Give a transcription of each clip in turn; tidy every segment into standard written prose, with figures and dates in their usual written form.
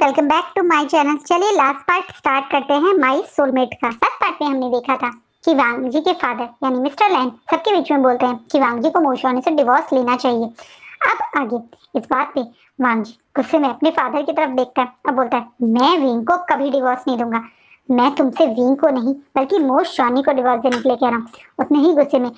Welcome back to my channel. चलिए last part start करते हैं माय सोलमेट का। लास्ट पार्ट में हमने देखा था कि वांग जी के फादर यानी मिस्टर लैन सबके बीच में बोलते हैं कि वांग जी को मोशवानी से डिवोर्स लेना चाहिए। अब आगे इस बात पे वांग जी गुस्से में अपने फादर की तरफ देखता है। अब बोलता है मैं विंग को कभी डिवोर्स नहीं दूंगा। मैं तुमसे विंग को नहीं बल्कि मोशवानी को डिवोर्स देने के लिए कह रहा हूँ। उतने ही गुस्से में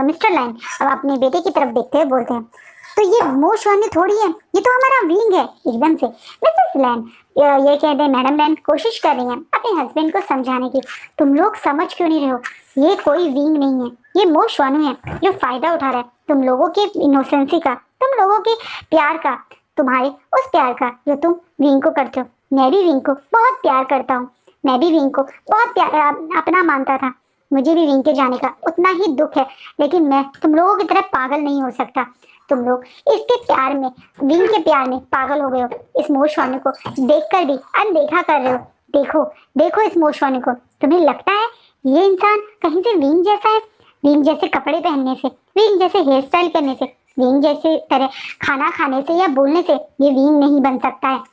मिस्टर लैन अब अपने बेटे की तरफ देखते हुए बोलते हैं तो ये मोशवानी थोड़ी है, ये तो हमारा विंग है। एकदम से मिसेस लैन ये कहते हैं मैडम लैन कोशिश कर रही हैं अपने हस्बैंड को समझाने की। तुम लोग समझ क्यों नहीं रहे हो, ये कोई विंग नहीं है, ये मोशवानू है जो फायदा उठा रहा है तुम लोगों के इनोसेंसी का, तुम लोगों के प्यार का, तुम्हारे उस प्यार का जो तुम विंग को करते हो। मैं भी विंग को बहुत प्यार करता हूँ, मैं भी विंग को बहुत अपना मानता था। मुझे भी विंग के जाने का उतना ही दुख है, लेकिन मैं तुम लोगों की तरह पागल नहीं हो सकता। तुम लोग इसके प्यार में, विंग के प्यार में पागल हो गए हो। इस मोशवानी को देखकर भी अनदेखा कर रहे हो। देखो देखो इस मोशवानी को। तुम्हें लगता है ये इंसान कहीं से विंग जैसा है? विंग जैसे कपड़े पहनने से, विंग जैसे हेयर स्टाइल करने से, विंग जैसे तरह खाना खाने से या बोलने से ये विंग नहीं बन सकता है।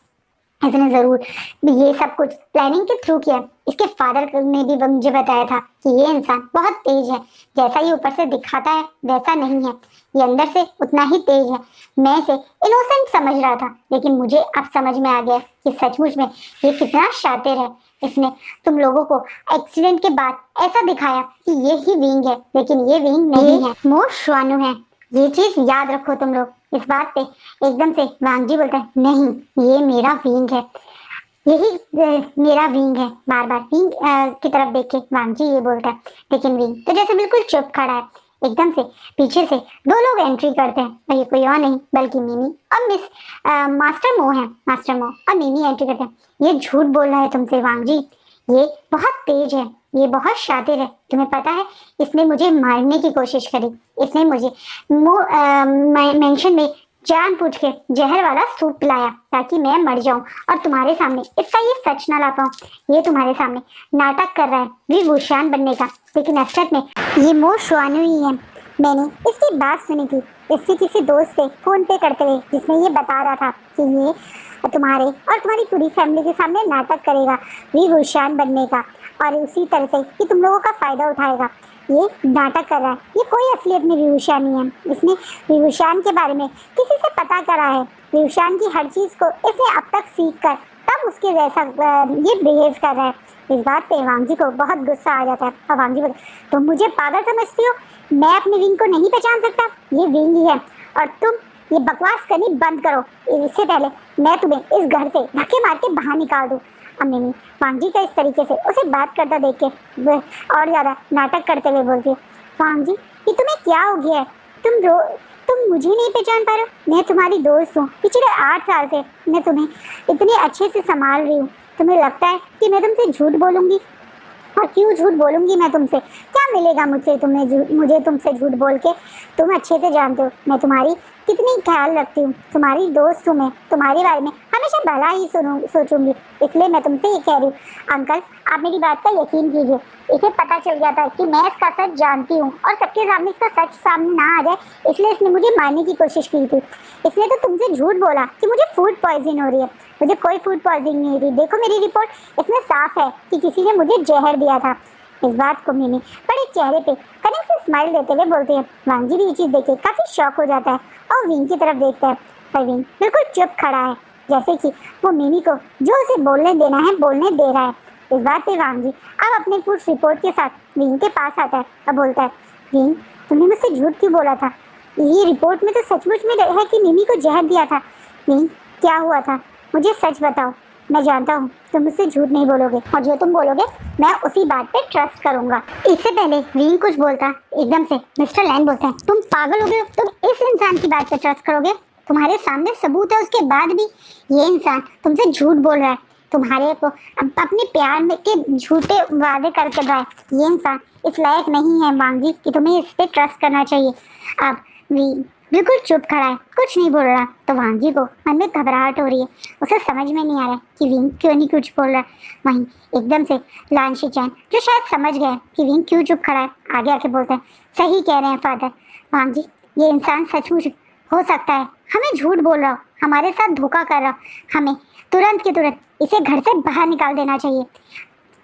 इसने जरूर ये सब कुछ प्लानिंग के थ्रू किया। इसके फादर ने भी मुझे बताया था कि ये इंसान बहुत तेज है, जैसा ये ऊपर से दिखाता है वैसा नहीं है, ये अंदर से उतना ही तेज है। मैं इसे इनोसेंट समझ रहा था, लेकिन मुझे अब समझ में आ गया कि सचमुच में ये कितना शातिर है। इसने तुम लोगों को एक्सीडेंट के बाद ऐसा दिखाया कि ये ही विंग है, लेकिन ये विंग नहीं है, मोशवानू है। ये चीज याद रखो तुम लोग। इस बात पे एकदम से वांग जी बोलता है नहीं ये मेरा विंग है, यही मेरा विंग है। बार बार विंग की तरफ देख के वांग जी ये बोलता है, लेकिन विंग तो जैसे बिल्कुल चुप खड़ा है। एकदम से पीछे से दो लोग एंट्री करते हैं और ये कोई और नहीं बल्कि मिमी और मिस मास्टर मो है। मास्टर मो और मिमी एंट्री करते हैं। ये झूठ बोल रहा है तुमसे वांग जी, ये बहुत तेज है, ये बहुत शातिर है। तुम्हें पता है इसने मुझे मारने की कोशिश करी, इसने मुझे मेंशन में जानबूझ के जहर वाला सूप पिलाया ताकि मैं मर जाऊं और तुम्हारे सामने इसका ये सच ना ला पाऊं। ये तुम्हारे सामने नाटक कर रहा है विभूषण बनने का, लेकिन असल में ये मोशवानू ही है। मैंने इसकी बात सुनी थी इसके किसी दोस्त से फोन पे करते हुए, जिसमें ये बता रहा था कि ये तुम्हारे और तुम्हारी पूरी फैमिली के सामने नाटक करेगा विभूषण बनने का, और उसी तरह से कि तुम लोगों का फायदा उठाएगा। ये नाटक कर रहा है, ये कोई असलियत में विभूषण नहीं है। इसने विभूषण के बारे में किसी से पता करा है, विभूषण की हर चीज को इसने अब तक सीख कर तब उसके जैसा ये बिहेव कर रहा है। इस बात पे वांग जी को बहुत गुस्सा आ जाता है और वांग जी बोलते तुम मुझे पागल समझती हो, मैं अपने विंग को नहीं पहचान सकता, ये विंग ही है और तुम ये बकवास करनी बंद करो, इससे पहले मैं तुम्हें इस घर से धक्के मार के बाहर निकाल दूँ। अम्मी वांग जी का इस तरीके से उसे बात करता देख के और ज्यादा नाटक करते हुए बोलती है वांग जी ये तुम्हें क्या हो गया है? तुम मुझे नहीं पहचान पा रहे हो? मैं तुम्हारी दोस्त हूँ, पिछले 8 साल से मैं तुम्हें इतने अच्छे से संभाल रही हूँ। तुम्हें लगता है कि मैं तुमसे झूठ बोलूंगी? और क्यों झूठ बोलूंगी मैं तुमसे? क्या मिलेगा मुझे मुझे तुमसे झूठ बोल के? तुम अच्छे से जानते हो मैं तुम्हारी कितनी ख्याल रखती हूँ, तुम्हारी दोस्त हूँ मैं, तुम्हारे बारे में हमेशा भला ही सोचूंगी। इसलिए मैं तुमसे ये कह रही हूँ अंकल आप मेरी बात का यकीन कीजिए। इसे पता चल गया था कि मैं इसका सच जानती हूँ और सबके सामने इसका सच सामने ना आ जाए, इसलिए इसने मुझे मारने की कोशिश की थी। इसने तो तुमसे झूठ बोला कि मुझे फूड पॉइजन हो रही है, मुझे कोई फूड पॉइजन नहीं हो रही। देखो मेरी रिपोर्ट, इसमें साफ है कि किसी ने मुझे जहर दिया था। इस बात को मिमी बड़े चेहरे पे कनेक्ट से स्माइल देते हुए बोलते हैं। वांग जी भी ये चीज देख के काफी शॉक हो जाता है और विंग की तरफ देखता है, पर विंग बिल्कुल चुप खड़ा है, जैसे कि वो मिमी को जो उसे बोलने देना है बोलने दे रहा है। इस बात पे वांग जी अब अपने पूरी रिपोर्ट के साथ विंग के पास आता है और बोलता है विंग तुमने मुझसे झूठ क्यों बोला था? ये रिपोर्ट में तो सचमुच में है कि मिमी को जहर दिया था। विंग क्या हुआ था मुझे सच बताओ, मैं जानता हूँ तुम मुझसे झूठ नहीं बोलोगे और जो तुम बोलोगे मैं उसी बात पे ट्रस्ट करूंगा। इससे पहले विंग कुछ बोलता एकदम से मिस्टर लैन बोलते हैं तुम पागल हो गए, तुम इस इंसान की बात पे ट्रस्ट करोगे? तुम्हारे सामने सबूत है, उसके बाद भी ये इंसान तुमसे झूठ बोल रहा है, तुम्हारे को अपने प्यार में के झूठे वादे करके रहा है। ये इंसान इस लायक नहीं है वांग जी कि तुम्हें इस पे ट्रस्ट करना चाहिए। अब विंग बिल्कुल चुप खड़ा है, कुछ नहीं बोल रहा। तो वांग जी को मन में घबराहट हो रही है, उसे समझ में नहीं आ रहा है कि विंग क्यों नहीं कुछ बोल रहा है। वहीं एकदम से लान शिचैन जो शायद समझ गए कि विंग क्यों चुप खड़ा है, आगे आके बोलते हैं सही कह रहे हैं फादर। वांग जी ये इंसान सचमुच हो सकता है हमें झूठ बोल रहा हो, हमारे साथ धोखा कर रहा हो, हमें तुरंत के तुरंत इसे घर से बाहर निकाल देना चाहिए।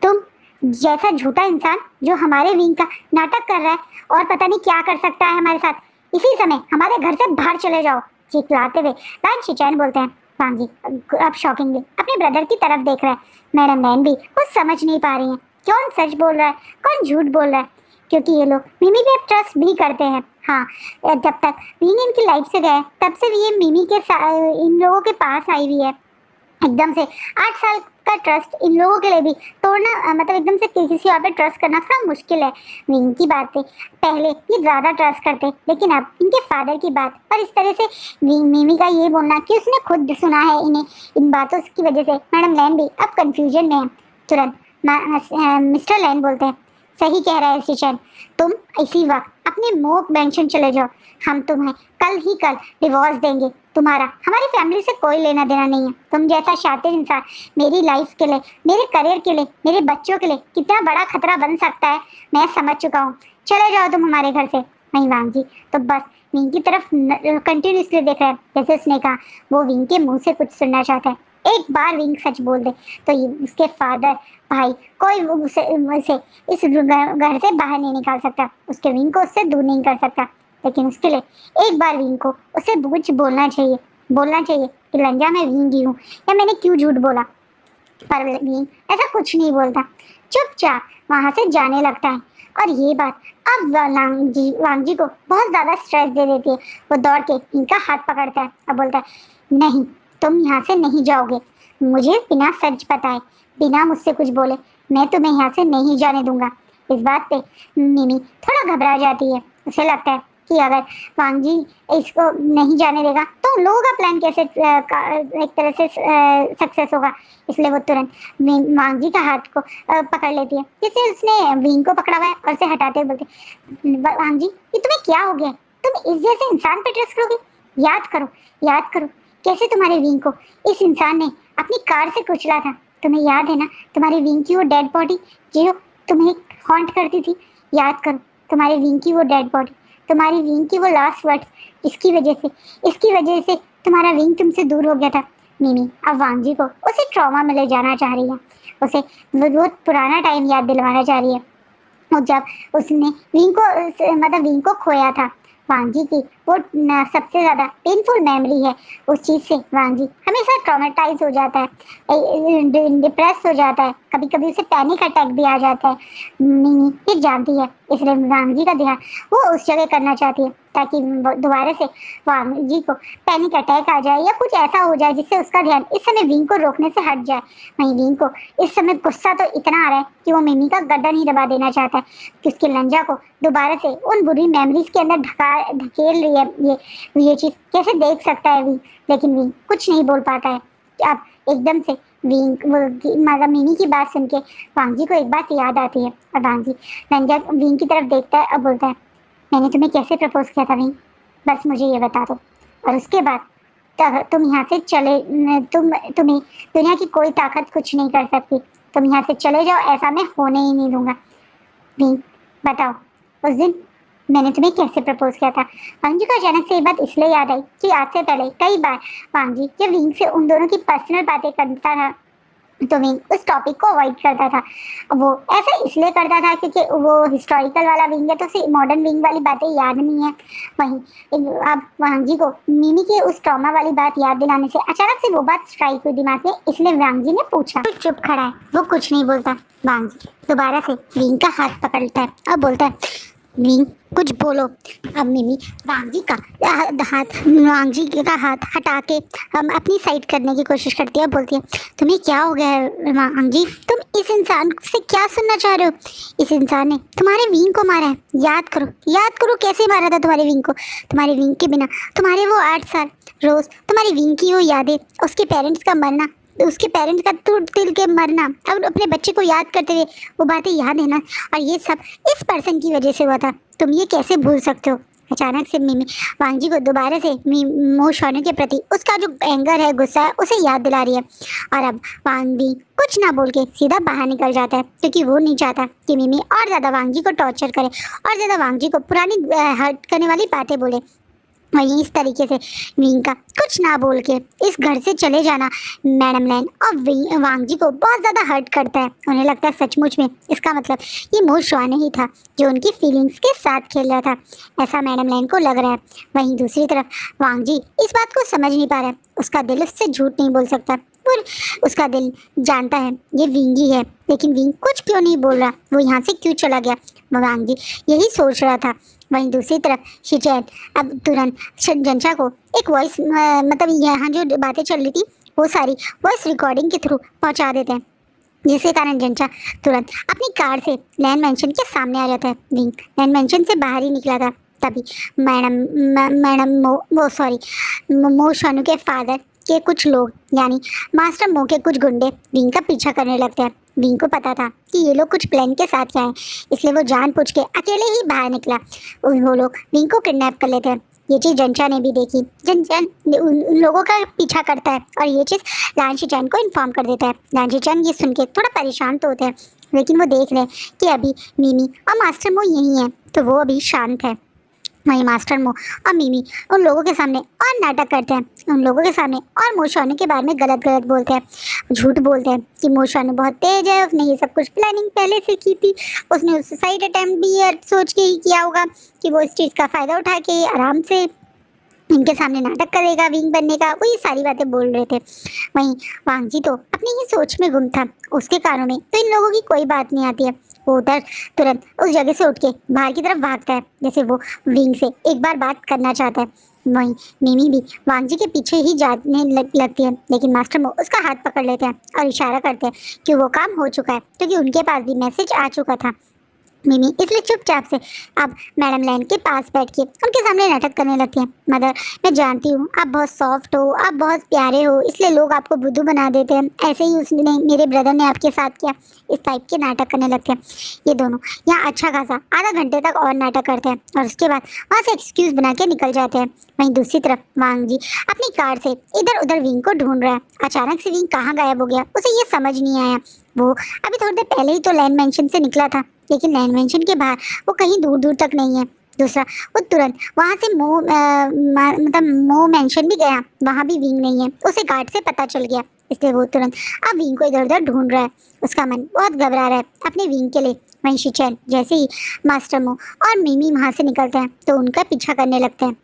तुम जैसा झूठा इंसान जो हमारे विंग का नाटक कर रहा है और पता नहीं क्या कर सकता है हमारे साथ, इसी समय हमारे घर से बाहर चले जाओ। चिल्लाते हुए वैन शिचैन बोलते हैं। वांग जी अब शॉकिंगली अपने ब्रदर की तरफ देख रहा है। मैडम लैन भी कुछ समझ नहीं पा रही है, कौन सच बोल रहा है कौन झूठ बोल रहा है, क्योंकि ये लोग मिमी पे ट्रस्ट भी करते हैं। हाँ, जब तक विंग इनकी लाइफ से गए तब से ये मिमी के इन लोगों के पास आई हुई है। एकदम से 8 साल का ट्रस्ट इन लोगों के लिए भी तोड़ना, मतलब एकदम से किसी और पे ट्रस्ट करना थोड़ा मुश्किल है। विंग की बातें पहले ये ज़्यादा ट्रस्ट करते, लेकिन अब इनके फादर की बात और इस तरह से मिमी का ये बोलना कि उसने खुद सुना है इन्हें, इन बातों की वजह से मैडम लैन भी अब कंफ्यूजन में है। तुरंत मिस्टर लैन बोलते हैं, सही कह रहा है शिचैन, तुम इसी वक्त अपने मोक मेंशन चले जाओ, हम तुम्हें कल ही कल डिवोर्स देंगे। तुम्हारा हमारी फैमिली से कोई लेना देना नहीं है। तुम जैसा शातिर इंसान मेरी लाइफ के लिए, मेरे करियर के लिए, मेरे बच्चों के लिए कितना बड़ा खतरा बन सकता है मैं समझ चुका हूँ। चले जाओ तुम हमारे घर से। वहीं वांग जी तो बस विंग की तरफ कंटिन्यूसली देख रहे हैं, जैसे उसने कहा वो विंग के मुंह से कुछ सुनना चाहता है। एक बार विंग सच बोल दे तो ये उसके फादर भाई कोई उसे इस घर से बाहर नहीं निकाल सकता, उसके विंग को उससे दूर नहीं कर सकता। लेकिन उसके लिए एक बार विंग को उसे कुछ बोलना चाहिए कि लंजा मैं विंग ही हूँ या मैंने क्यों झूठ बोला। पर विंग ऐसा कुछ नहीं बोलता, चुपचाप वहाँ से जाने लगता है। और ये बात अब वांग जी को बहुत ज़्यादा स्ट्रेस दे देती है। वो दौड़ के इनका हाथ पकड़ता है और बोलता है, नहीं तुम यहाँ से नहीं जाओगे, मुझे बिना सच बताए, बिना मुझसे कुछ बोले मैं तुम्हें यहाँ से नहीं जाने दूंगा। इस बात पे मिमी थोड़ा घबरा जाती है। उसे लगता है कि अगर वांग जी इसको नहीं जाने देगा तो उन लोगों का प्लान कैसे एक तरह से सक्सेस होगा। इसलिए वो तुरंत वांग जी का हाथ को पकड़ लेती है, जैसे उसने विंग को पकड़ा हुआ है, और उसे हटाते हुए बोलते, वांग जी ये तुम्हें क्या हो गया, तुम इस जैसे इंसान पे ट्रस्ट करोगे? याद करो कैसे तुम्हारे विंग को इस इंसान ने अपनी कार से कुचला था। तुम्हें याद है ना तुम्हारी विंग की वो डेड बॉडी जो तुम्हें हॉन्ट करती थी? याद करो तुम्हारी विंग की वो डेड बॉडी, तुम्हारी विंग की वो लास्ट वर्ड्स, इसकी वजह से तुम्हारा विंग तुमसे दूर हो गया था। मिमी अब वांग जी को उसे ट्रॉमा में ले जाना चाह रही है, उसे वो पुराना टाइम याद दिलवाना चाह रही है, और जब उसने विंग को खोया था। वांग जी की वो सबसे ज़्यादा पेनफुल मेमोरी है। उस चीज़ से वांग जी हमेशा ट्रॉमेटाइज हो जाता है, डिप्रेस हो जाता है, कभी कभी उसे पैनिक अटैक भी आ जाता है। मिमी ये जानती है, इसलिए वांग जी का ध्यान वो उस जगह करना चाहती है ताकि दोबारा से वांग जी को पैनिक अटैक आ जाए या कुछ ऐसा हो जाए जिससे उसका ध्यान इस समय विंग को रोकने से हट जाए। वहीं विंग को इस समय गुस्सा तो इतना आ रहा है कि वो मिमी का गर्दन ही दबा देना चाहता है कि उसकी लंजा को दोबारा से उन बुरी मेमोरीज के अंदर धकेल रही है। ये चीज़ कैसे देख सकता है विंग, लेकिन विंग कुछ नहीं बोल पाता है। अब एकदम से मतलब मिमी की बात सुन के वांग जी को एक बात याद आती है, और वांग जी लंजा विंग की तरफ देखता है और बोलता है, मैंने तुम्हें कैसे प्रपोज किया था विंग, बस मुझे ये बता दो, और उसके बाद तुम यहाँ से चले, तुम्हें दुनिया की कोई ताकत कुछ नहीं कर सकती, तुम यहाँ से चले जाओ, ऐसा मैं होने ही नहीं दूंगा। विंग बताओ उस दिन मैंने तुम्हें कैसे प्रपोज किया था। वांग जी को अचानक से ये बात इसलिए याद आई कि आज से पहले कई बार वांग जी जब विंग से उन दोनों की पर्सनल बातें करता था तो विंग उस टॉपिक को अवॉइड करता था। वो ऐसा इसलिए करता था क्योंकि वो हिस्टोरिकल वाला विंग है तो उसे मॉडर्न विंग वाली बातें याद नहीं है। वहीं अब वांग जी को मिमी की उस ट्रॉमा वाली बात याद दिलाने से अचानक से वो बात स्ट्राइक हुई दिमाग में, इसलिए वांग जी ने पूछा। तो चुप खड़ा है, वो कुछ नहीं बोलता। वांग जी दोबारा से विंग का हाथ पकड़ता है और बोलता है, विंग कुछ बोलो। अब मिमी वांग जी का हाथ हटा के हम अपनी साइड करने की कोशिश करती है, बोलती है, तुम्हें क्या हो गया है वांग जी, तुम इस इंसान से क्या सुनना चाह रहे हो? इस इंसान ने तुम्हारे विंग को मारा है, याद करो कैसे मारा था तुम्हारे विंग को। तुम्हारे विंग के बिना तुम्हारे वो 8 साल रोज तुम्हारी विंग की वो यादें, उसके पेरेंट्स का मरना, उसके पेरेंट्स का टूट दिल के मरना, और अपने बच्चे को याद करते हुए वो बातें याद है ना, और ये सब इस पर्सन की वजह से हुआ था, तुम ये कैसे भूल सकते हो? अचानक से मिमी वांग जी को दोबारा से मो शॉनू के प्रति उसका जो एंगर है, गुस्सा है, उसे याद दिला रही है। और अब वांग भी कुछ ना बोल के सीधा बाहर निकल जाता है क्योंकि वो नहीं चाहता कि मिमी और ज़्यादा वांग जी को टॉर्चर करे और ज़्यादा वांग जी को पुरानी हर्ट करने वाली बातें बोले। वहीं इस तरीके से विंग का कुछ ना बोल के इस घर से चले जाना मैडम लैन और वांग जी को बहुत ज़्यादा हर्ट करता है। उन्हें लगता है सचमुच में इसका मतलब ये मो शुआन ही था जो उनकी फीलिंग्स के साथ खेल रहा था, ऐसा मैडम लैन को लग रहा है। वहीं दूसरी तरफ वांग जी इस बात को समझ नहीं पा रहा है, उसका दिल उससे झूठ नहीं बोल सकता और उसका दिल जानता है ये विंग ही है, लेकिन विंग कुछ क्यों नहीं बोल रहा, वो यहाँ से क्यों चला गया, वांग जी यही सोच रहा था। वहीं दूसरी तरफ शिचैन अब तुरंत जंचा को एक वॉइस मतलब यहाँ जो बातें चल रही थी वो सारी वॉइस रिकॉर्डिंग के थ्रू पहुंचा देते हैं, जिसके कारण जंचा तुरंत अपनी कार से लैंड मेंशन के सामने आ जाता है। विंग लैंड मेंशन से बाहर ही निकला था तभी मैडम वो सॉरी मो शानू के फादर के कुछ लोग यानी मास्टर मो के कुछ गुंडे विंग का पीछा करने लगते हैं। विंग को पता था कि ये लोग कुछ प्लान के साथ आए, इसलिए वो जानबूझ के अकेले ही बाहर निकला। वो लोग विंग को किडनैप कर लेते हैं। ये चीज़ जंचा ने भी देखी। जंचा उन लोगों का पीछा करता है और ये चीज़ लान शिचैन को इन्फॉर्म कर देता है। लान शिचैन ये सुन के थोड़ा परेशान तो होते हैं, लेकिन वो देख रहे हैं कि अभी मिमी और मास्टर मो यहीं हैं, तो वो अभी शांत है। वहीं मास्टर मो और मिमी उन लोगों के सामने और नाटक करते हैं, उन लोगों के सामने और मो शानू के बारे में गलत गलत बोलते हैं, झूठ बोलते हैं कि मो शानू बहुत तेज है, उसने ये सब कुछ प्लानिंग पहले से की थी, उसने सुसाइड अटेम्प्ट भी सोच के ही किया होगा कि वो इस चीज़ का फ़ायदा उठा के आराम से इनके सामने नाटक करेगा विंग बनने का, वो ये सारी बातें बोल रहे थे। वहीं वांग जी तो अपनी ही सोच में गुम था, उसके कानों में तो इन लोगों की कोई बात नहीं आती है। वो उधर तुरंत उस जगह से उठ के बाहर की तरफ भागता है, जैसे वो विंग से एक बार बात करना चाहता है। वहीं मिमी भी वांग जी के पीछे ही जाने लगती है, लेकिन मास्टर मो उसका हाथ पकड़ लेते हैं और इशारा करते हैं कि वो काम हो चुका है, क्योंकि उनके पास भी मैसेज आ चुका था। मिमी इसलिए चुपचाप से अब मैडम लैन के पास बैठ के उनके सामने नाटक करने लगती है। मदर, मैं जानती हूँ आप बहुत सॉफ्ट हो, आप बहुत प्यारे हो, इसलिए लोग आपको बुद्धू बना देते हैं, ऐसे ही उसने मेरे ब्रदर ने आपके साथ किया, इस टाइप के नाटक करने लगते हैं। ये दोनों यहाँ अच्छा खासा आधा घंटे तक और नाटक करते हैं और उसके बाद वहाँ से एक्सक्यूज़ बना के निकल जाते हैं। वहीं दूसरी तरफ वांग जी अपनी कार से इधर उधर विंग को ढूंढ रहा है। अचानक से विंग कहाँ गायब हो गया, उसे ये समझ नहीं आया। वो अभी थोड़ी देर पहले ही तो लैंड मेंशन से निकला था, लेकिन लैंड मेंशन के बाहर वो कहीं दूर दूर तक नहीं है। दूसरा, वो तुरंत वहाँ से मो मेंशन भी गया, वहाँ भी विंग नहीं है, उसे गार्ड से पता चल गया, इसलिए वो तुरंत अब विंग को इधर उधर ढूंढ रहा है। उसका मन बहुत घबरा रहा है अपने विंग के लिए। वहीं शिचैन जैसे ही मास्टर मो और मिमी वहाँ से निकलते हैं तो उनका पीछा करने लगते हैं।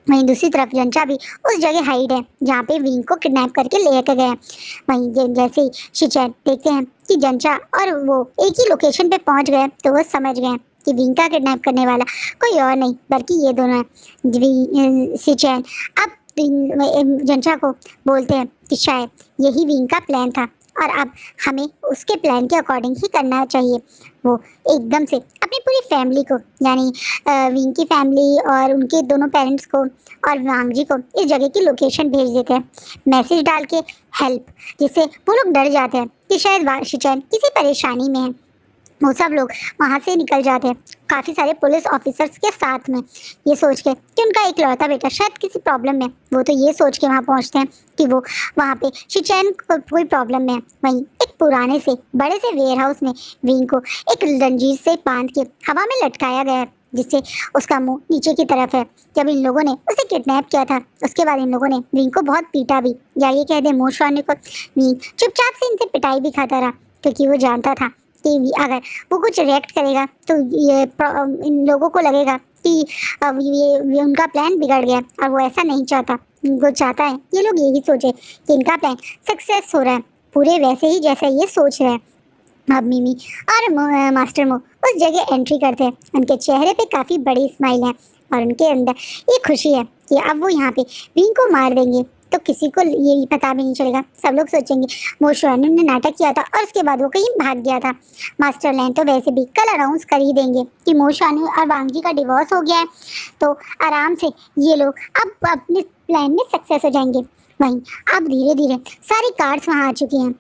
वहीं दूसरी तरफ जंचा भी उस जगह हाइड है जहाँ पे विंग को किडनैप करके लेकर गए। वहीं जैसे ही शिचैन देखते हैं कि जंचा और वो एक ही लोकेशन पे पहुँच गए तो वो समझ गए कि विंग का किडनैप करने वाला कोई और नहीं बल्कि ये दोनों हैं। शिचैन अब जंचा को बोलते हैं कि शायद यही विंग का प्लान था और अब हमें उसके प्लान के अकॉर्डिंग ही करना चाहिए। वो एकदम से अपनी पूरी फैमिली को यानी विंग की फैमिली और उनके दोनों पेरेंट्स को और वांग जी को इस जगह की लोकेशन भेज देते हैं, मैसेज डाल के हेल्प, जिससे वो लोग डर जाते हैं कि शायद शिचैन किसी परेशानी में है। वो सब लोग वहाँ से निकल जाते हैं काफ़ी सारे पुलिस ऑफिसर्स के साथ में, ये सोच के कि उनका एक लौता बेटा शायद किसी प्रॉब्लम में। वो तो ये सोच के वहाँ पहुँचते हैं कि वो वहाँ पे शिचैन को कोई प्रॉब्लम में है। वहीं एक पुराने से बड़े से वेयर हाउस में विंग को एक जंजीर से बांध के हवा में लटकाया गया है, जिससे उसका मुंह नीचे की तरफ है। जब इन लोगों ने उसे किडनैप किया था उसके बाद इन लोगों ने विंग को बहुत पीटा भी, या ये कह दे मो शानू को। विंग चुपचाप से इनसे पिटाई भी खाता रहा, क्योंकि वो जानता था कि अगर वो कुछ रिएक्ट करेगा तो ये इन लोगों को लगेगा कि ये उनका प्लान बिगड़ गया, और वो ऐसा नहीं चाहता। वो चाहता है ये लोग यही सोचे कि इनका प्लान सक्सेस हो रहा है पूरे वैसे ही जैसा ये सोच रहे हैं। अब मिमी और मास्टर मो उस जगह एंट्री करते हैं। उनके चेहरे पे काफ़ी बड़ी स्माइल है और उनके अंदर ये खुशी है कि अब वो यहाँ पे विंग को मार देंगे तो किसी को ये पता भी नहीं चलेगा। सब लोग सोचेंगे मो शानू ने नाटक किया था और उसके बाद वो कहीं भाग गया था। मास्टर लैन तो वैसे भी कल अनाउंस कर ही देंगे कि मो शानू और वांग जी का डिवोर्स हो गया है, तो आराम से ये लोग अब अपने प्लान में सक्सेस हो जाएंगे। वहीं अब धीरे धीरे सारी कार्स वहाँ आ चुकी हैं।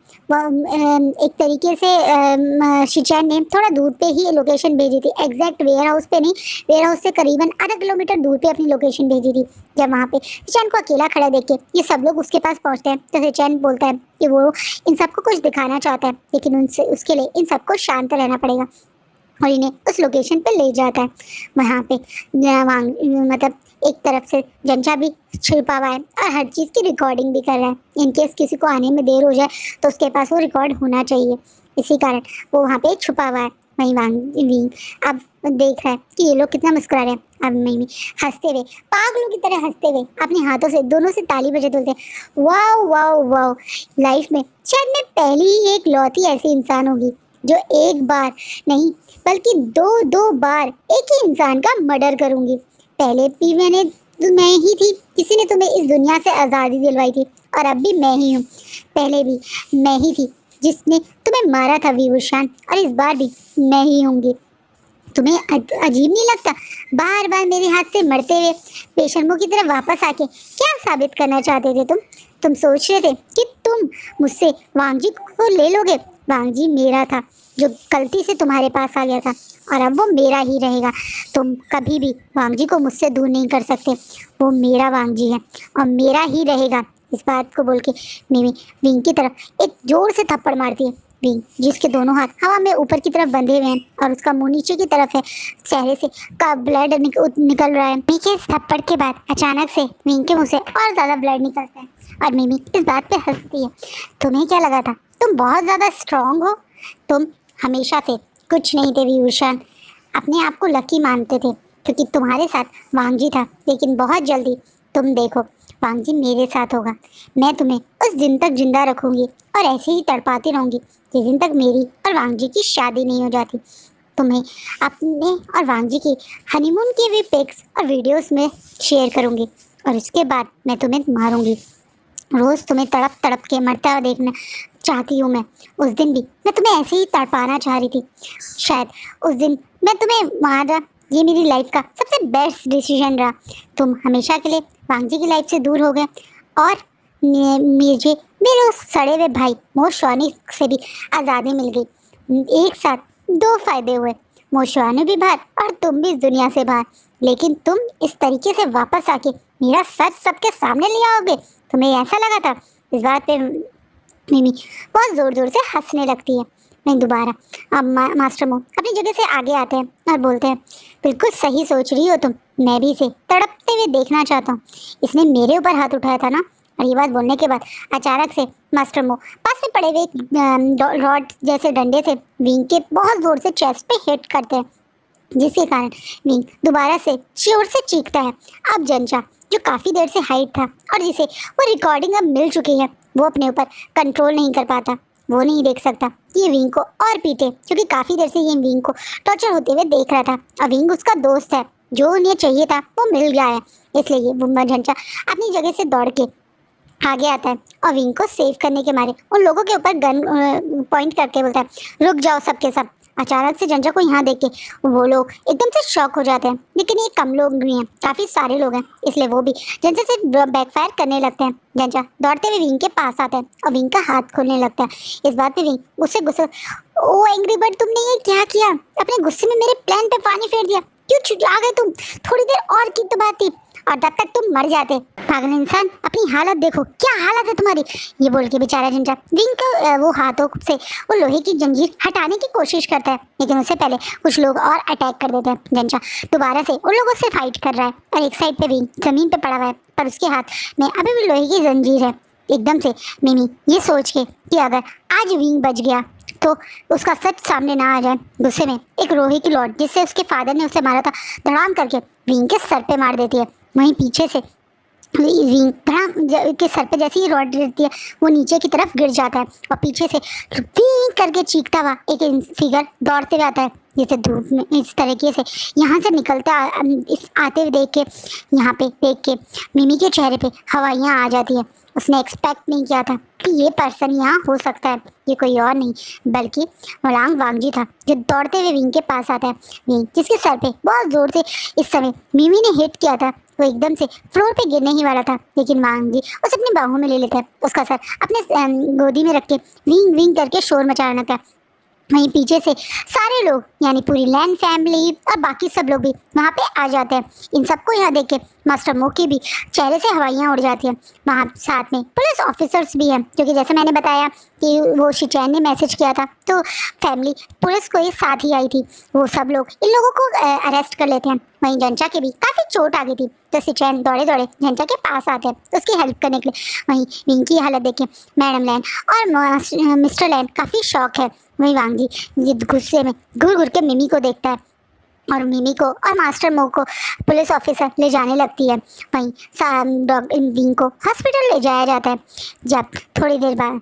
एक तरीके से शिचैन ने थोड़ा दूर पे ही लोकेशन भेजी थी, एग्जैक्ट वेयर हाउस पे नहीं, वेयर हाउस से करीबन आधा किलोमीटर दूर पे अपनी लोकेशन भेजी थी। जब वहाँ पे शिचैन को अकेला खड़ा देख के ये सब लोग उसके पास पहुँचते हैं तो शिचैन बोलता है कि वो इन सबको कुछ दिखाना चाहता है, लेकिन उनसे उसके लिए इन सबको शांत रहना पड़ेगा। और इन्हें उस लोकेशन पे ले जाता है। वहाँ पे वांग मतलब एक तरफ से जंचा भी छिपा हुआ है और हर चीज़ की रिकॉर्डिंग भी कर रहा है। इनकेस किसी को आने में देर हो जाए तो उसके पास वो रिकॉर्ड होना चाहिए, इसी कारण वो वहाँ पे छुपा हुआ है। वहीं विंग अब देख रहा है कि ये लोग कितना मुस्कुरा रहे हैं। अब मिमी हंसते हुए, पागलों की तरह हंसते हुए अपने हाथों से दोनों से ताली बजाते बोलते हैं, वाओ वाओ वाओ, लाइफ में शायद मैं पहली ही एक लौती ऐसी इंसान होगी जो एक बार नहीं बल्कि दो दो बार एक ही इंसान का मर्डर करूंगी। पहले भी मैं ही थी, किसी ने तुम्हें इस दुनिया से आज़ादी दिलवाई थी, और अब भी मैं ही हूँ। पहले भी मैं ही थी जिसने तुम्हें मारा था विभूषण, और इस बार भी मैं ही होंगी। तुम्हें अजीब नहीं लगता बार बार मेरे हाथ से मरते हुए बेशर्मों की तरह वापस आके क्या साबित करना चाहते थे तुम सोच रहे थे कि तुम मुझसे वांगजी को ले लोगे। वांगजी मेरा था जो गलती से तुम्हारे पास आ गया था, और अब वो मेरा ही रहेगा। तुम कभी भी वांगजी को मुझसे दूर नहीं कर सकते। वो मेरा वांगजी है और मेरा ही रहेगा। इस बात को बोल के मिमी विंग की तरफ एक जोर से थप्पड़ मारती है। विंग जिसके दोनों हाथ हवा में ऊपर की तरफ बंधे हुए हैं और उसका मुंह नीचे की तरफ है, चेहरे से का ब्लड निकल रहा है। मिमी के इस थप्पड़ के बाद अचानक से विंग के मुंह से और ज़्यादा ब्लड निकलता है और मिमी इस बात पे हंसती है। तुम्हें क्या लगा था तुम बहुत ज़्यादा स्ट्रांग हो? तुम हमेशा से कुछ नहीं थे विभूषण, अपने आप को लकी मानते थे क्योंकि तुम्हारे साथ वांगजी था, लेकिन बहुत जल्दी तुम देखो वांगजी मेरे साथ होगा। मैं तुम्हें उस दिन तक जिंदा रखूंगी और ऐसे ही तड़पाती रहूंगी जिस दिन तक मेरी और वांगजी की शादी नहीं हो जाती। तुम्हें अपने और वांगजी की हनीमून की भी पिक्स और वीडियोस में शेयर करूंगी और उसके बाद मैं तुम्हें मारूंगी। रोज़ तुम्हें तड़प तड़प के मरता हुआ देखना चाहती हूँ मैं। उस दिन भी मैं तुम्हें ऐसे ही तड़पाना चाह रही थी। शायद उस दिन मैं तुम्हें मारा, ये मेरी लाइफ का सबसे बेस्ट डिसीजन रहा। तुम हमेशा के लिए वांगजी की लाइफ से दूर हो गए और मुझे मेरे उस सड़े हुए भाई मोशवानी से भी आज़ादी मिल गई। एक साथ दो फायदे हुए, मोशवानी भी बाहर और तुम भी इस दुनिया से बाहर। लेकिन तुम इस तरीके से वापस आके मेरा सच सबके सामने ले आओगे, तुम्हें ऐसा लगा था? इस बात पे मिमी बहुत ज़ोर ज़ोर से हंसने लगती है। मैं दोबारा अब मास्टर मो अपनी जगह से आगे आते हैं और बोलते हैं, बिल्कुल सही सोच रही हो तुम, मैं भी इसे तड़पते हुए देखना चाहता हूँ। इसने मेरे ऊपर हाथ उठाया था ना। और ये बात बोलने के बाद अचानक से मास्टर मो पास में पड़े हुए रॉड जैसे डंडे से विंग के बहुत ज़ोर से चेस्ट पे हिट करते हैं, जिसके कारण विंग दोबारा से जोर से चीखता है। अब जंचा जो काफ़ी देर से हाइट था और जिसे वो रिकॉर्डिंग अब मिल चुकी है, वो अपने ऊपर कंट्रोल नहीं कर पाता। वो नहीं देख सकता कि ये विंग को और पीटे, क्योंकि काफ़ी देर से ये विंग को टॉर्चर होते हुए देख रहा था और विंग उसका दोस्त है, जो उन्हें चाहिए था वो मिल गया है। इसलिए वो झंझा अपनी जगह से दौड़ के आगे आता है और विंग को सेव करने के मारे उन लोगों के ऊपर गन पॉइंट करके बोलता है, रुक जाओ सबके सब। अचानक से जंजा को यहाँ देख के वो लोग एकदम से शॉक हो जाते हैं, लेकिन ये कम लोग नहीं हैं, काफ़ी सारे लोग हैं, इसलिए वो भी जंजा से बैकफायर करने लगते हैं। जंजा दौड़ते हुए विंग के पास आता है और विंग का हाथ खोलने लगता है। इस बात पे विंग उससे गुस्सा, ओ एंग्री बर्ड, तुमने ये क्या किया? अपने गुस्से में मेरे प्लान पे पानी फेर दिया, क्यों आ गए तुम? थोड़ी देर और की तो बात थी, और तब तक तुम मर जाते। पागल इंसान, अपनी हालत देखो, क्या हालत है तुम्हारी। ये बोल के बेचारा जंजा विंग का वो हाथों से वो लोहे की जंजीर हटाने की कोशिश करता है, लेकिन उससे पहले कुछ लोग और अटैक कर देते हैं। जंजा दोबारा से उन लोगों से फाइट कर रहा है और एक साइड पे विंग जमीन पे पड़ा हुआ है, पर उसके हाथ में अभी भी लोहे की जंजीर है। एकदम से मिमी ये सोच के कि अगर आज विंग बच गया तो उसका सच सामने ना आ जाए, गुस्से में एक लोहे की रॉड जिससे उसके फादर ने उसे मारा था धड़ाम करके विंग के सर पे मार देती है। वहीं पीछे से विंग के सर पे जैसे ही रॉड गिरती है वो नीचे की तरफ गिर जाता है और पीछे से विंग करके चीखता हुआ एक फिगर दौड़ते हुए आता है, जैसे धूप में इस तरीके से यहाँ से निकलते आते हुए देख के यहाँ पे देख के मिमी के चेहरे पे हवाइयाँ आ जाती है। उसने एक्सपेक्ट नहीं किया था कि ये पर्सन यहाँ हो सकता है। ये कोई और नहीं बल्कि मलांग वांगजी था, जो दौड़ते हुए विंग के पास आता है। विंग जिसके सर पे बहुत ज़ोर से इस समय मिमी ने हिट किया था, वो एकदम से फ्लोर पे गिरने ही वाला था, लेकिन वांगजी उसे अपनी बाहों में ले लेता है, उसका सर अपने गोदी में रख के विंग विंग करके शोर मचाने लगता है। वहीं पीछे से सारे लोग यानी पूरी लैन फैमिली और बाकी सब लोग भी वहाँ पे आ जाते हैं। इन सबको यहाँ देख के मास्टर मो की भी चेहरे से हवाइयाँ उड़ जाती हैं। वहाँ साथ में पुलिस ऑफिसर्स भी हैं, क्योंकि जैसे मैंने बताया कि वो शिचैन ने मैसेज किया था तो फैमिली पुलिस को ये साथ ही आई थी। वो सब लोग इन लोगों को अरेस्ट कर लेते हैं। वहीं जनचा के भी काफ़ी चोट आ गई थी तो शिचैन दौड़े दौड़े जनचा के पास आते हैं उसकी हेल्प करने के लिए। वहीं विंग की हालत देख के मैडम लैन और मिस्टर लैन काफ़ी शॉक है। वहीं वांग जी ये गुस्से में घूर घूर के मिमी को देखता है और मिमी को और मास्टर मो को पुलिस ऑफिसर ले जाने लगती है। वहीं विंग को हॉस्पिटल ले जाया जाता है। जब थोड़ी देर बाद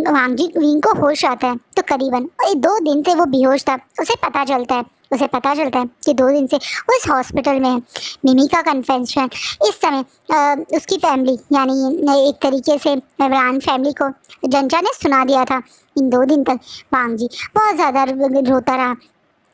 वांग को होश आता है तो करीबन 2 दिन से वो बेहोश था। उसे पता चलता है कि 2 दिन से वो इस हॉस्पिटल में है। मिमी का कन्फेशन इस समय उसकी फैमिली यानी एक तरीके से इमरान फैमिली को जनचा ने सुना दिया था। इन 2 दिन तक वांग जी बहुत ज़्यादा रोता रहा,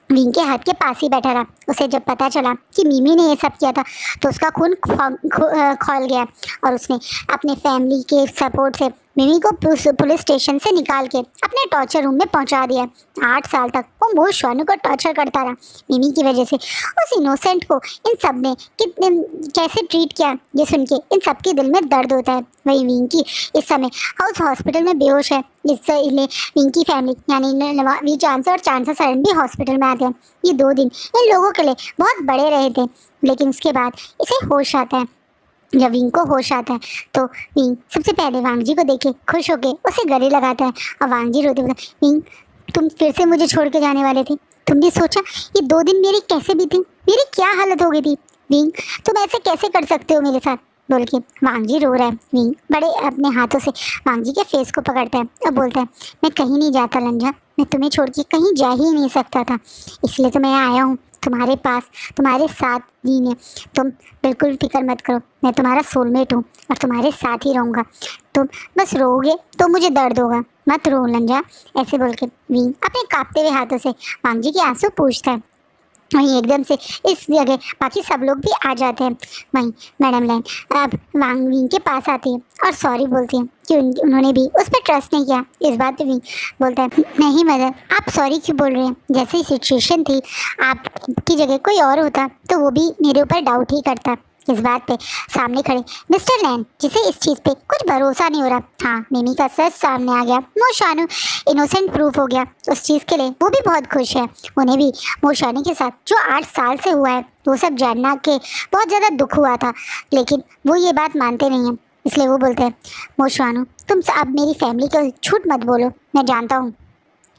विंग के हाथ के पास ही बैठा रहा। उसे जब पता चला कि मिमी ने ये सब किया था तो उसका खून खौल गया और उसने अपने फैमिली के सपोर्ट से मिमी को पुलिस स्टेशन से निकाल के अपने टॉर्चर रूम में पहुंचा दिया। 8 साल तक वो मो शुआनु को टॉर्चर करता रहा। मिमी की वजह से उस इनोसेंट को इन सब ने कितने कैसे ट्रीट किया ये सुन के इन सब के दिल में दर्द होता है। वही विंग की इस समय हाउस हॉस्पिटल में बेहोश है। इसलिए विंग की फैमिली यानी वी चांस और चांसा सरन भी हॉस्पिटल में आते हैं। ये 2 दिन इन लोगों के लिए बहुत बड़े रहे थे, लेकिन उसके बाद इसे होश आता है। जब विंग को होश आता है तो विंग सबसे पहले वांग जी को देखे खुश होके उसे गले लगाता है और वांग जी रोते बोलते, विंग तुम फिर से मुझे छोड़ के जाने वाले थे। तुमने सोचा ये 2 दिन मेरी कैसे बीते, मेरी क्या हालत हो गई थी। विंग तुम ऐसे कैसे कर सकते हो मेरे साथ, बोल के वांग जी रो रहा है। विंग बड़े अपने हाथों से वांग जी के फेस को पकड़ता है और बोलता है, मैं कहीं नहीं जाता लंजा, मैं तुम्हें छोड़ के कहीं जा ही नहीं सकता था, इसलिए तो मैं आया हूँ तुम्हारे पास, तुम्हारे साथ जीने। तुम बिल्कुल फिक्र मत करो, मैं तुम्हारा सोलमेट हूँ और तुम्हारे साथ ही रहूँगा। तुम बस रोओगे तो मुझे दर्द होगा, मत रो लंजा, ऐसे बोल के विंग अपने कांपते हुए हाथों से वांग जी के आंसू पूछता है। वहीं एकदम से इस जगह बाकी सब लोग भी आ जाते हैं। वहीं मैडम लैन अब वांग विंग के पास आती है और सॉरी बोलती है कि उन्होंने भी उस पर ट्रस्ट नहीं किया। इस बात पे विंग बोलता है, नहीं मदर आप सॉरी क्यों बोल रहे हैं, जैसी सिचुएशन थी आपकी जगह कोई और होता तो वो भी मेरे ऊपर डाउट ही करता। इस बात पे सामने खड़े मिस्टर लैन जिसे इस चीज़ पे कुछ भरोसा नहीं हो रहा। हाँ मिमी का सच सामने आ गया, मो शुआनु इनोसेंट प्रूफ हो गया। उस चीज़ के लिए वो भी बहुत खुश है। उन्हें भी मो शुआनु के साथ जो 8 साल से हुआ है वो सब जानना के बहुत ज़्यादा दुख हुआ था, लेकिन वो ये बात मानते नहीं हैं। इसलिए वो बोलते हैं, मो शुआनु तुम अब मेरी फैमिली को झूठ मत बोलो, मैं जानता हूँ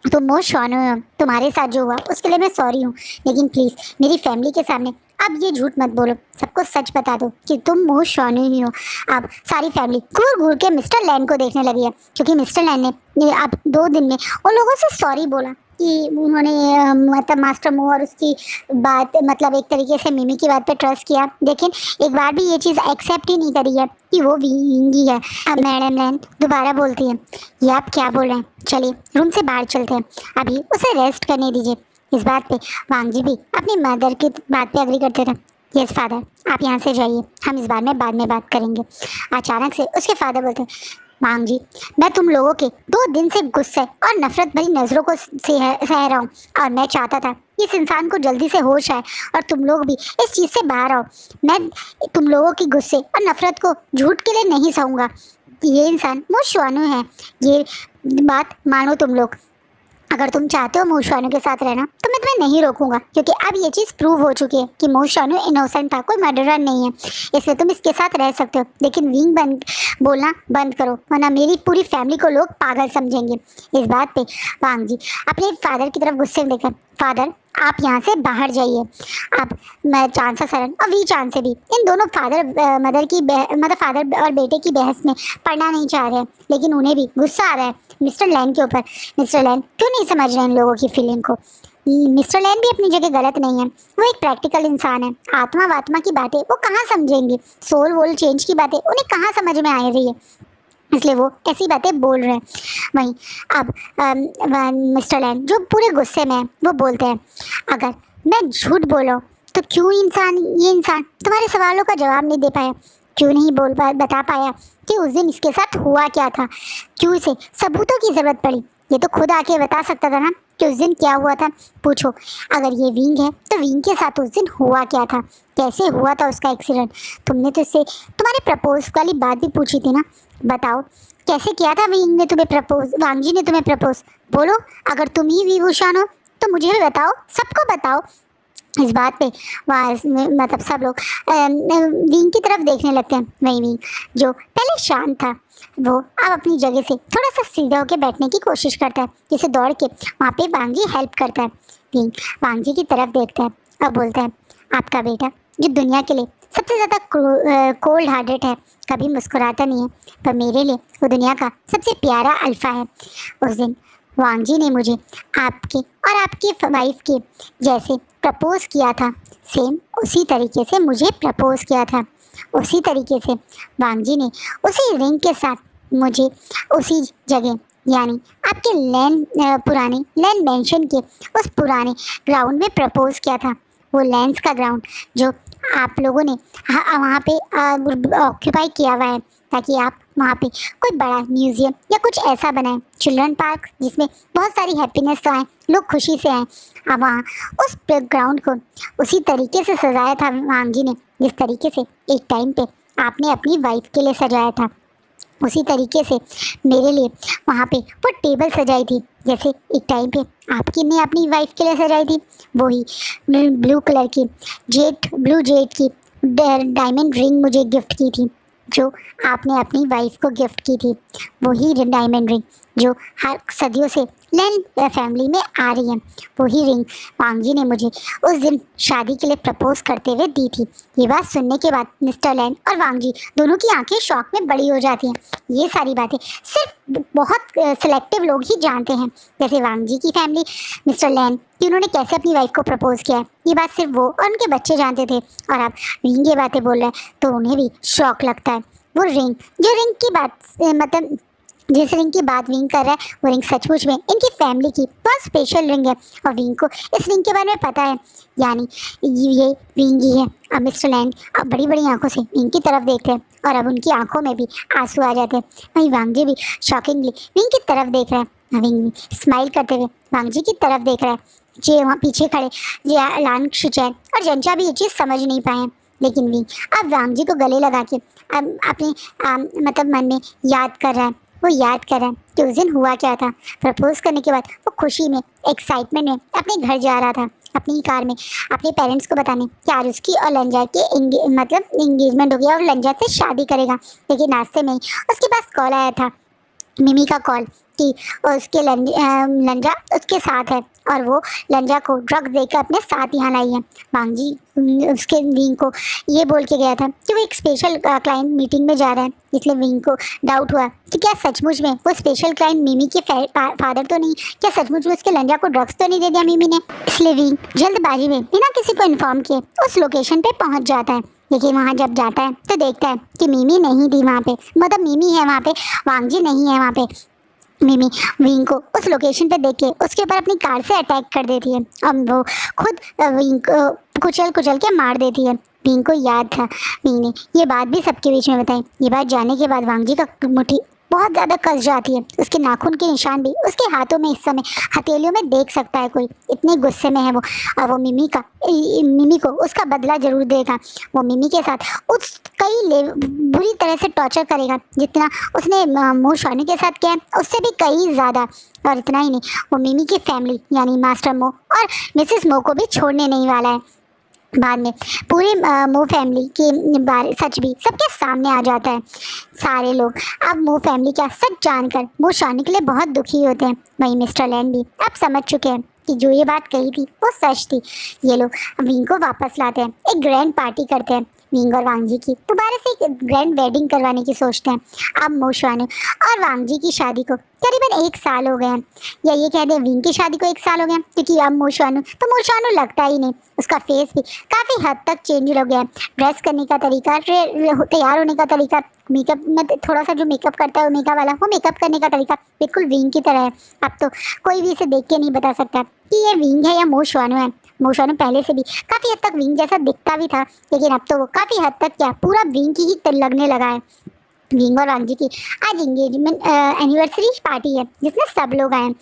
तुम मो शुआनु हो, तुम्हारे साथ जो हुआ उसके लिए मैं सॉरी हूँ, लेकिन प्लीज़ मेरी फैमिली के सामने अब ये झूठ मत बोलो, सबको सच बता दो कि तुम मो शुआनु ही हो। अब सारी फैमिली घूर घूर के मिस्टर लैन को देखने लगी है, क्योंकि मिस्टर लैन ने अब 2 दिन में उन लोगों से सॉरी बोला कि उन्होंने मतलब मास्टर मो और उसकी बात मतलब एक तरीके से मिमी की बात पे ट्रस्ट किया, लेकिन एक बार भी ये चीज़ एक्सेप्ट ही नहीं करी है कि वो विंगी है। अब मैडम लैन दोबारा बोलती है, ये आप क्या बोल रहे हैं, चलिए रूम से बाहर चलते हैं, अभी उसे रेस्ट करने दीजिए। इस बात पे वांग जी भी अपनी मदर की बात पे अग्री करते रहे। यस फादर आप यहाँ से जाइए, हम इस बारे में बाद में बात करेंगे। अचानक से उसके फादर बोलते हैं, वांग जी मैं तुम लोगों के 2 दिन से गुस्से और नफरत भरी नज़रों को सह रहा हूँ और मैं चाहता था इस इंसान को जल्दी से होश आए और तुम लोग भी इस चीज़ से बाहर आओ। मैं तुम लोगों की गुस्से और नफरत को झूठ के लिए नहीं सहूँगा। ये इंसान मो शुआनु है, ये बात मानो तुम लोग। अगर तुम चाहते हो मो शुआनु के साथ रहना तो मैं तुम्हें नहीं रोकूंगा, क्योंकि अब ये चीज़ प्रूव हो चुकी है कि मो शुआनु इनोसेंट था, कोई मर्डरर नहीं है, इसलिए तुम इसके साथ रह सकते हो, लेकिन विंग बोलना बंद करो वरना मेरी पूरी फैमिली को लोग पागल समझेंगे। इस बात पे वांग जी अपने फादर की तरफ गुस्से में देखकर, फादर आप यहाँ से बाहर जाइए। अब मैं चांसा सरन और वी चांसे भी इन दोनों फादर और बेटे की बहस में पढ़ना नहीं चाह रहे हैं, लेकिन उन्हें भी गुस्सा आ रहा है मिस्टर लैन के ऊपर। मिस्टर लैन क्यों नहीं समझ रहे इन लोगों की फीलिंग को। मिस्टर लैन भी अपनी जगह गलत नहीं है, वो एक प्रैक्टिकल इंसान है। आत्मा वात्मा की बातें वो कहाँ समझेंगे, सोल वोल चेंज की बातें उन्हें कहाँ समझ में आ रही है, इसलिए वो ऐसी बातें बोल रहे हैं। वहीं अब मिस्टर लैन जो पूरे गुस्से में है वो बोलते हैं, अगर मैं झूठ बोला तो क्यों ये इंसान तुम्हारे सवालों का जवाब नहीं दे पाया, क्यों नहीं बता पाया कि उस दिन इसके साथ हुआ क्या था, क्यों इसे सबूतों की ज़रूरत पड़ी, ये तो खुद आके बता सकता था ना। कि उस दिन क्या हुआ था। पूछो, अगर ये विंग है तो विंग के साथ उस दिन हुआ क्या था, कैसे हुआ था उसका एक्सीडेंट। तुमने तो इससे तुम्हारे प्रपोज वाली बात भी पूछी थी ना, बताओ कैसे किया था विंग ने तुम्हें प्रपोज, वांगजी ने तुम्हें प्रपोज। बोलो, अगर तुम ही विभूषण हो तो मुझे भी बताओ, सबको बताओ। इस बात पे वहाँ मतलब सब लोग विंग की तरफ देखने लगते हैं। वही विंग जो पहले शांत था, वो अब अपनी जगह से थोड़ा सा सीधा होकर बैठने की कोशिश करता है, जिसे दौड़ के वहाँ पे वांगजी हेल्प करता है। विंग वांगजी की तरफ देखता है और बोलता है, आपका बेटा जो दुनिया के लिए सबसे ज़्यादा कोल्ड हार्टेड है, कभी मुस्कुराता नहीं है, पर मेरे लिए वो दुनिया का सबसे प्यारा अल्फा है। उस दिन वांगजी ने मुझे आपके और आपकी वाइफ के जैसे प्रपोज किया था, सेम उसी तरीके से मुझे प्रपोज किया था। उसी तरीके से वांगजी ने उसी रिंग के साथ मुझे उसी जगह यानी आपके पुराने लैंड मेंशन के उस पुराने ग्राउंड में प्रपोज किया था। वो लैंड्स का ग्राउंड जो आप लोगों ने वहाँ पे ऑक्यूपाई किया हुआ है, ताकि आप वहाँ पे कोई बड़ा म्यूजियम या कुछ ऐसा बनाएं, चिल्ड्रन पार्क जिसमें बहुत सारी हैप्पीनेस तो आए, लोग खुशी से आए। अब वहाँ उस ग्राउंड को उसी तरीके से सजाया था वांगजी ने, जिस तरीके से एक टाइम पे आपने अपनी वाइफ के लिए सजाया था। उसी तरीके से मेरे लिए वहाँ पे वो टेबल सजाई थी, जैसे एक टाइम पे आपकी ने अपनी वाइफ के लिए सजाई थी। वही ब्लू कलर की ब्लू जेड की डायमंड रिंग मुझे गिफ्ट की थी, जो आपने अपनी वाइफ को गिफ्ट की थी। वही डायमंड रिंग जो हर सदियों से लैंड फैमिली में आ रही है, वही रिंग वांगजी ने मुझे उस दिन शादी के लिए प्रपोज करते हुए दी थी। ये बात सुनने के बाद मिस्टर लैंड और वांगजी दोनों की आंखें शौक में बड़ी हो जाती हैं। ये सारी बातें सिर्फ बहुत सिलेक्टिव लोग ही जानते हैं, जैसे वांगजी की फैमिली, मिस्टर लैंड कि उन्होंने कैसे अपनी वाइफ को प्रपोज किया है। ये बात सिर्फ वो और उनके बच्चे जानते थे, और अब रिंग ये बातें बोल रहे हैं तो उन्हें भी शौक लगता है। वो रिंग जो रिंग की बात मतलब जिस रिंग की बात विंग कर रहा है, वो रिंग सचमुच में इनकी फैमिली की बहुत स्पेशल रिंग है, और विंग को इस रिंग के बारे में पता है, यानी ये विंग ही है। अब मिस्टर लैंड अब बड़ी बड़ी आंखों से विंग की तरफ देखते हैं, और अब उनकी आंखों में भी आंसू आ जाते हैं। वहीं वांगजी भी शॉकिंगली विंग की तरफ देख रहा है। विंग भी स्माइल करते हुए वांगजी की तरफ देख रहा है। जे वहाँ पीछे खड़े लान शुचैन और जंचा भी ये चीज़ समझ नहीं पाए, लेकिन विंग अब वांगजी को गले लगा के अब अपने मतलब मन में याद कर रहा है। वो याद कर रहा है कि उस दिन हुआ क्या था। प्रपोज करने के बाद वो खुशी में, एक्साइटमेंट में अपने घर जा रहा था, अपनी ही कार में, अपने पेरेंट्स को बताने कि आज उसकी और लंजा के मतलब एंगेजमेंट हो गया और लंजा से शादी करेगा। लेकिन रास्ते में ही उसके पास कॉल आया था, मिमी का कॉल, कि उसके लंजा उसके साथ है, और वो लंजा को ड्रग्स देकर अपने साथ यहाँ लाई है। वांगजी उसके विंग को ये बोल के गया था कि वो एक स्पेशल क्लाइंट मीटिंग में जा रहा है, इसलिए विंग को डाउट हुआ कि क्या सचमुच में वो स्पेशल क्लाइंट मिमी के फादर तो नहीं, क्या सचमुच में उसके लंजा को ड्रग्स तो नहीं दे दिया मिमी ने। इसलिए विंग जल्दबाजी में बिना किसी को इन्फॉर्म किए उस लोकेशन पे पहुंच जाता है। लेकिन वहाँ जब जाता है तो देखता है कि मिमी नहीं थी वहाँ पे, मतलब मिमी है वहाँ पे, वांगजी नहीं है वहाँ पे। मिमी विंग को उस लोकेशन पे देख के उसके ऊपर अपनी कार से अटैक कर देती है, और वो खुद विंग को कुचल के मार देती है। विंग को याद था, विंग ने ये बात भी सबके बीच में बताई। ये बात जानने के बाद वांगजी का मुट्ठी बहुत ज़्यादा कस जाती है। उसके नाखून के निशान भी उसके हाथों में इस समय हथेलियों में देख सकता है कोई, इतने गुस्से में है वो। और वो मिमी को उसका बदला जरूर देगा। वो मिमी के साथ उस बुरी तरह से टॉर्चर करेगा, जितना उसने मो शॉनी के साथ किया उससे भी कई ज़्यादा। और इतना ही नहीं, वो मिमी की फैमिली यानी मास्टर मो और मिसेस मो को भी छोड़ने नहीं वाला है। बाद में पूरी मो फैमिली के बारे सच भी सबके सामने आ जाता है। सारे लोग अब मो फैमिली का सच जानकर मो शॉनी के लिए बहुत दुखी होते हैं। वहीं मिस्टर लैंड भी अब समझ चुके हैं कि जो ये बात कही थी वो सच थी। ये लोग विंग को वापस लाते हैं, एक ग्रैंड पार्टी करते हैं। विंग और वांगजी की दोबारा से एक ग्रैंड वेडिंग करवाने की सोचते हैं। अब मो शॉनी और वांगजी की शादी को करीबन 1 साल हो गए हैं, या ये कह दें विंग की शादी को 1 साल हो गया, क्योंकि अब मो शॉनी लगता ही नहीं। उसका फेस भी काफ़ी हद तक चेंज हो गया है। ड्रेस करने का तरीका, तैयार होने का तरीका, मेकअप में थोड़ा सा जो मेकअप करता है ओमेगा वाला, वो मेकअप करने का तरीका बिल्कुल विंग की तरह है। अब तो कोई भी इसे देख के नहीं बता सकता कि ये विंग है या मो शॉनी है। मो शॉनी पहले से भी काफ़ी हद तक विंग जैसा दिखता भी था, लेकिन अब तो वो काफ़ी हद तक क्या पूरा विंग की ही लगने लगा है। विंग और वांग जी की आज एंगेजमेंट एनिवर्सरी पार्टी है जिसमें सब लोग आए हैं।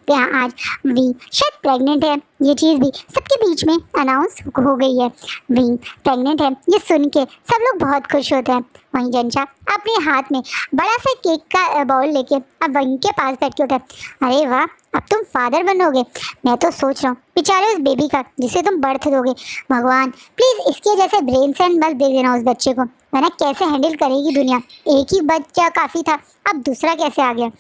यहाँ आज विंग शायद प्रेग्नेंट है, ये चीज़ भी सबके बीच में अनाउंस हो गई है। विंग प्रेग्नेंट है ये सुन के सब लोग बहुत खुश होते हैं। वहीं जंचा अपने हाथ में बड़ा सा केक का बाउल लेके अब विंग के पास बैठ के होता है। अरे वाह, अब तुम फादर बनोगे। मैं तो सोच रहा हूँ बेचारे उस बेबी का जिसे तुम बर्थ दोगे, भगवान प्लीज़ इसके जैसे ब्रेन सेल मत दे देना उस बच्चे को, वरना कैसे हैंडल करेगी दुनिया। एक ही बच्चा काफ़ी था, अब दूसरा कैसे आ गया।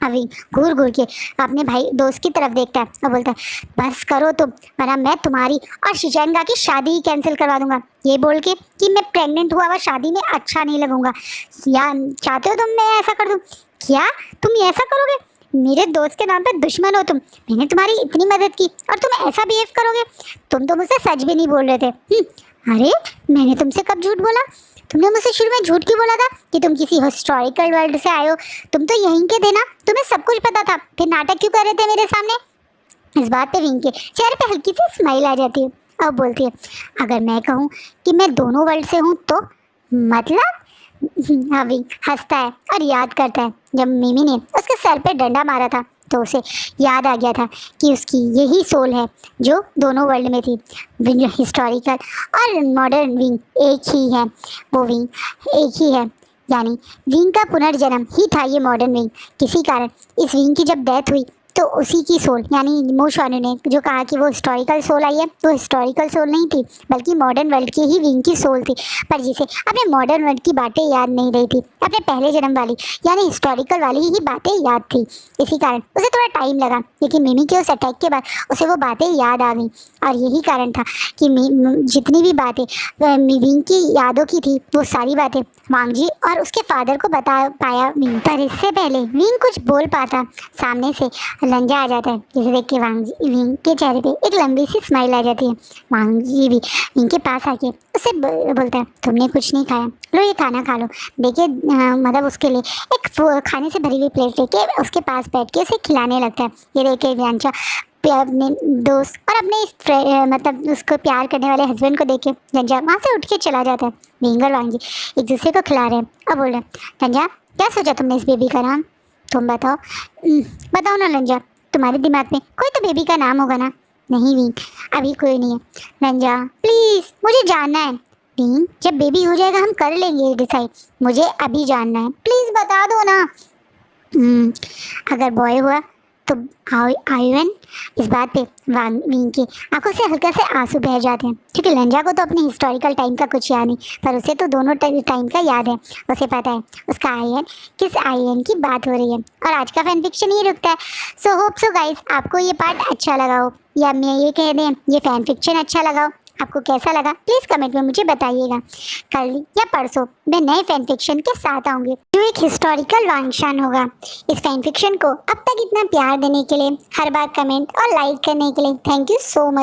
अभी घूर घूर के अपने भाई दोस्त की तरफ देखता है और बोलता है बस करो तुम, वरना मैं तुम्हारी और शिचैनगा की शादी ही कैंसिल करवा दूंगा। ये बोल के कि मैं प्रेग्नेंट हुआ हुआ शादी में अच्छा नहीं लगूंगा। या चाहते हो तुम मैं ऐसा कर दूं? क्या तुम ऐसा करोगे? मेरे दोस्त के नाम पे दुश्मन हो तुम। मैंने तुम्हारी इतनी मदद की और तुम ऐसा बिहेव करोगे? तुम तो मुझसे सच भी नहीं बोल रहे थे। अरे मैंने तुमसे कब झूठ बोला? तुमने मुझसे शुरू में झूठ क्यों बोला था कि तुम किसी हिस्टोरिकल वर्ल्ड से आए हो? तुम तो यहीं के थे ना, तुम्हें सब कुछ पता था, फिर नाटक क्यों कर रहे थे मेरे सामने? इस बात पे विंग के चेहरे पे हल्की सी स्माइल आ जाती है। अब बोलती है अगर मैं कहूँ कि मैं दोनों वर्ल्ड से हूँ तो मतलब? हाँ, विंग हंसता है और याद करता है जब मिमी ने उसके सर पे डंडा मारा था तो उसे याद आ गया था कि उसकी यही सोल है जो दोनों वर्ल्ड में थी। विंग हिस्टोरिकल और मॉडर्न विंग एक ही है, वो विंग एक ही है, यानी विंग का पुनर्जन्म ही था ये मॉडर्न विंग। किसी कारण इस विंग की जब डेथ हुई तो उसी की सोल यानी मोशानु ने जो कहा कि वो हिस्टोरिकल सोल आई है, वो हिस्टोरिकल सोल नहीं थी बल्कि मॉडर्न वर्ल्ड की ही विंग की सोल थी, पर जिसे अपने मॉडर्न वर्ल्ड की बातें याद नहीं रही थी, अपने पहले जन्म वाली यानी हिस्टोरिकल वाली ही बातें याद थी। इसी कारण उसे थोड़ा टाइम लगा, लेकिन मिमी के उस अटैक के बाद उसे वो बातें याद आ गई और यही कारण था कि जितनी भी बातें विंग की यादों की थी वो सारी बातें वांग जी और उसके फादर को बता पाया विंग। पर इससे पहले विंग कुछ बोल पाता सामने से लंजा आ जाता है, जिसे देख के विंग के चेहरे पे एक लंबी सी स्माइल आ जाती है। वांग जी भी विंग के पास आके उससे बोलता है तुमने कुछ नहीं खाया, लो ये खाना खा लो। देखिए मतलब उसके लिए एक खाने से भरी हुई प्लेट लेके उसके पास बैठ के उसे खिलाने लगता है। ये देख के जंचा अपने दोस्त और अपने इस मतलब उसको प्यार करने वाले हस्बैंड को देख के जंजा वहाँ से उठ के चला जाता है। विंग और वांग जी एक दूसरे को खिला रहे हैं। अब बोल रहे जंजा क्या सोचा तुमने इस बेबी का नाम? तुम बताओ। बताओ ना लंजा, तुम्हारे दिमाग में कोई तो बेबी का नाम होगा ना? नहीं विंग, अभी कोई नहीं है। लंजा प्लीज़ मुझे जानना है। विंग जब बेबी हो जाएगा हम कर लेंगे डिसाइड, मुझे अभी जानना है, प्लीज़ बता दो ना। अगर बॉय हुआ तो आयुन। इस बात पे विंग की आंखों से हल्का से आंसू बह जाते हैं, क्योंकि लंजा को तो अपने हिस्टोरिकल टाइम का कुछ याद नहीं, पर उसे तो दोनों टाइम का याद है। उसे पता है उसका आयन किस आयन की बात हो रही है। और आज का फैन फिक्शन ही रुकता है। सो होप सो गाइस आपको ये पार्ट अच्छा लगा हो, या मैं ये कह दें ये फैन फिक्शन अच्छा लगा हो। आपको कैसा लगा प्लीज़ कमेंट में मुझे बताइएगा। कल या परसों मैं नए फैन फिक्शन के साथ आऊँगी जो एक हिस्टोरिकल वांगशान होगा। इस फैन फिक्शन को अब तक इतना प्यार देने के लिए, हर बार कमेंट और लाइक करने के लिए थैंक यू सो मच।